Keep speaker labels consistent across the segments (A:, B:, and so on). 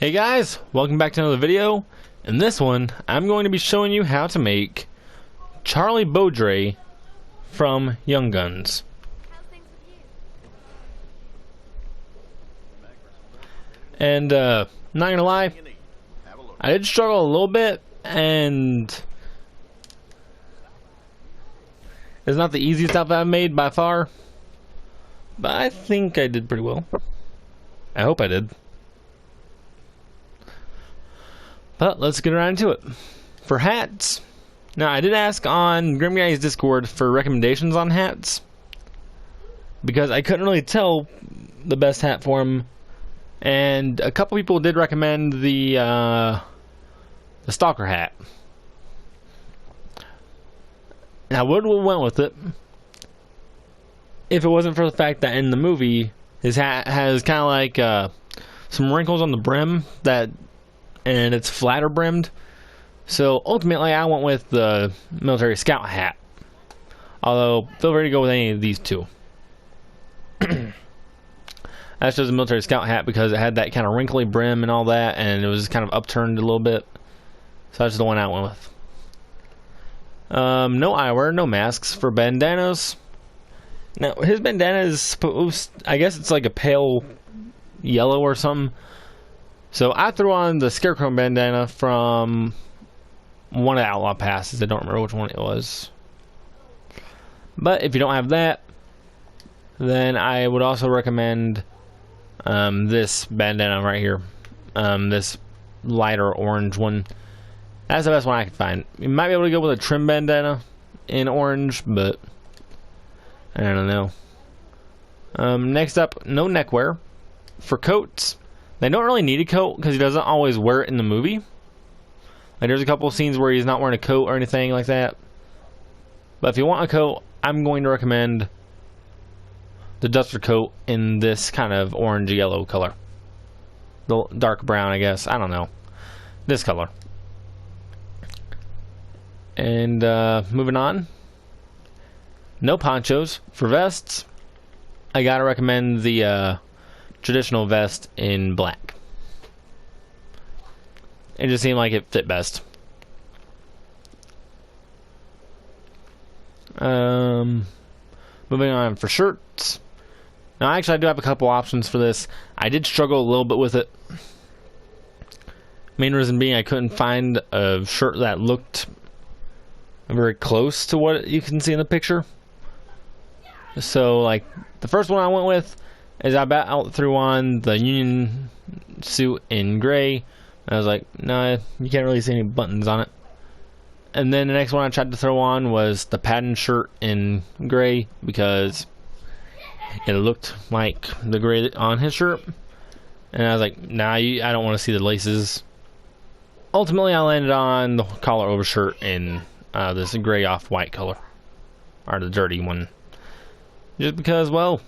A: Hey guys, welcome back to another video. In this one, I'm going to be showing you how to make Charlie Bowdre from Young Guns. And not gonna lie, I did struggle a little bit, and it's not the easiest stuff I've made by far, but I think I did pretty well. I hope I did. But let's get around to it. For hats, now I did ask on Grim Guy's Discord for recommendations on hats because I couldn't really tell the best hat for him, and a couple people did recommend the Stalker Hat. Now, would have went with it if it wasn't for the fact that in the movie his hat has kind of like some wrinkles on the brim and it's flatter brimmed. So ultimately I went with the military scout hat, although feel free to go with any of these two. That's just a military scout hat because it had that kind of wrinkly brim and all that, and it was kind of upturned a little bit, so that's the one I went with. No eyewear, no masks. For bandanas, now his bandana is supposed, I guess it's like a pale yellow or something. So I threw on the Scarecrow bandana from one of the Outlaw Passes. I don't remember which one it was. But if you don't have that, then I would also recommend this bandana right here. This lighter orange one. That's the best one I could find. You might be able to go with a trim bandana in orange, but I don't know. Next up, no neckwear. For coats, they don't really need a coat because he doesn't always wear it in the movie. Like, there's a couple of scenes where he's not wearing a coat or anything like that. But if you want a coat, I'm going to recommend the duster coat in this kind of orange yellow color. The dark brown, I guess. I don't know. This color. And moving on. No ponchos. For vests, I gotta recommend the traditional vest in black. It just seemed like it fit best. Moving on for shirts. Now actually I do have a couple options for this. I did struggle a little bit with it. Main reason being I couldn't find a shirt that looked very close to what you can see in the picture. So like the first one I went with is I threw on the Union suit in gray. I was like, nah, you can't really see any buttons on it. And then the next one I tried to throw on was the pattern shirt in gray because it looked like the gray on his shirt. And I was like, nah, I don't want to see the laces. Ultimately, I landed on the collar over shirt in this gray off-white color. Or the dirty one. Just because, well,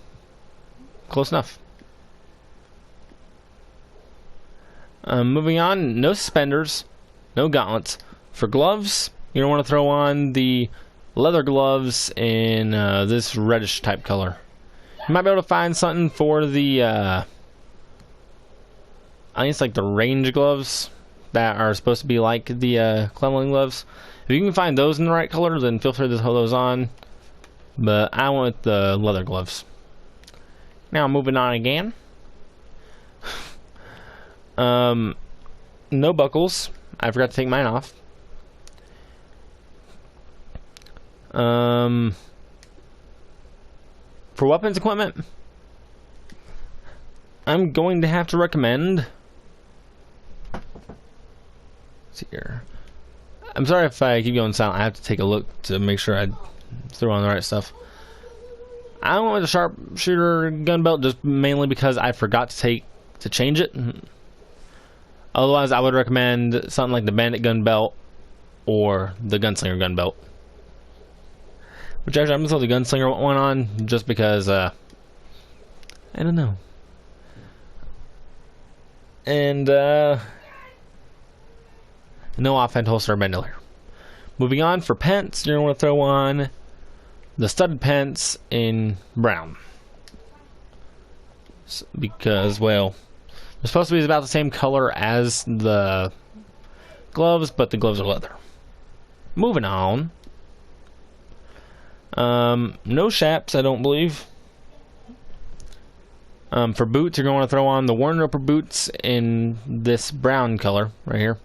A: close enough. Moving on, no suspenders, no gauntlets. For gloves, you don't want to throw on the leather gloves in this reddish type color. You might be able to find something for the I think it's like the range gloves that are supposed to be like the Cleveland gloves. If you can find those in the right color, then feel free to throw those on. But I went with the leather gloves. Now moving on again. No buckles. I forgot to take mine off. For weapons equipment, I'm going to have to recommend. Let's see here. I'm sorry if I keep going silent. I have to take a look to make sure I throw on the right stuff. I went with a sharpshooter gun belt just mainly because I forgot to change it. Otherwise, I would recommend something like the bandit gun belt or the gunslinger gun belt. Which actually, I'm gonna throw the gunslinger one on just because I don't know. And no offhand holster or bandolier. Moving on, for pants, you're gonna want to throw on the studded pants in brown. Because, well, They're supposed to be about the same color as the gloves, but the gloves are leather. Moving on. No chaps, I don't believe. For boots, you're going to throw on the worn roper boots in this brown color right here.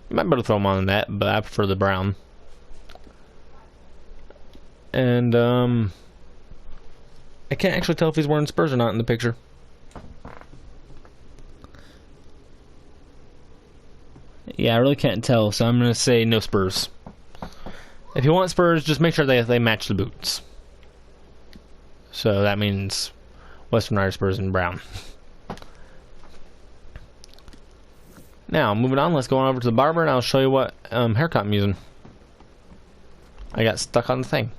A: You might be able to throw them on that, but I prefer the brown. And I can't actually tell if he's wearing spurs or not in the picture. Yeah, I really can't tell, so I'm going to say no spurs. If you want spurs, just make sure they match the boots. So that means Western Rider spurs in brown. Now, moving on, let's go on over to the barber and I'll show you what haircut I'm using. I got stuck on the thing.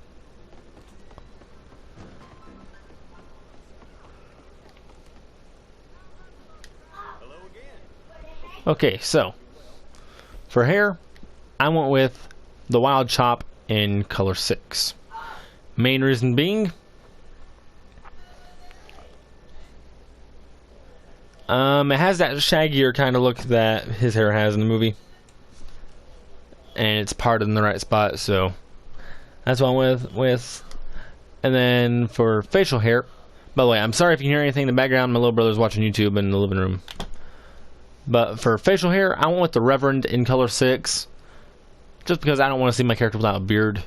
A: Okay, so for hair, I went with the Wild Chop in color 6. Main reason being, it has that shaggier kind of look that his hair has in the movie, and it's parted in the right spot, so that's what I went with. And then for facial hair, by the way, I'm sorry if you hear anything in the background. My little brother's watching YouTube in the living room. But for facial hair, I went with the Reverend in color 6, just because I don't want to see my character without a beard.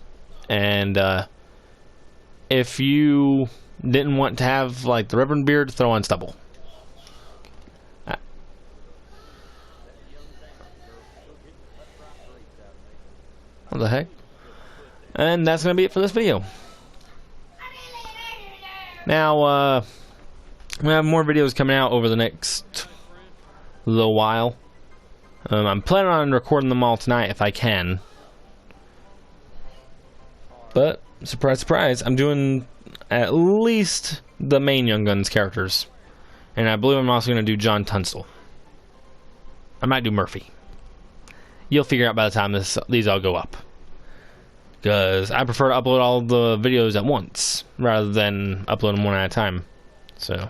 A: And if you didn't want to have like the Reverend beard, throw on stubble. What the heck? And that's going to be it for this video. Now, we have more videos coming out over the next little while. I'm planning on recording them all tonight if I can. But, surprise, surprise, I'm doing at least the main Young Guns characters. And I believe I'm also going to do John Tunstall. I might do Murphy. You'll figure out by the time these all go up. Because I prefer to upload all the videos at once, rather than upload them one at a time. So,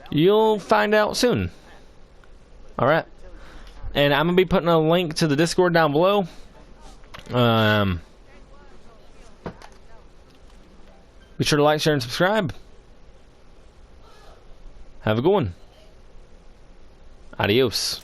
A: you'll find out soon. Alright. And I'm going to be putting a link to the Discord down below. Be sure to like, share, and subscribe. Have a good one. Adios.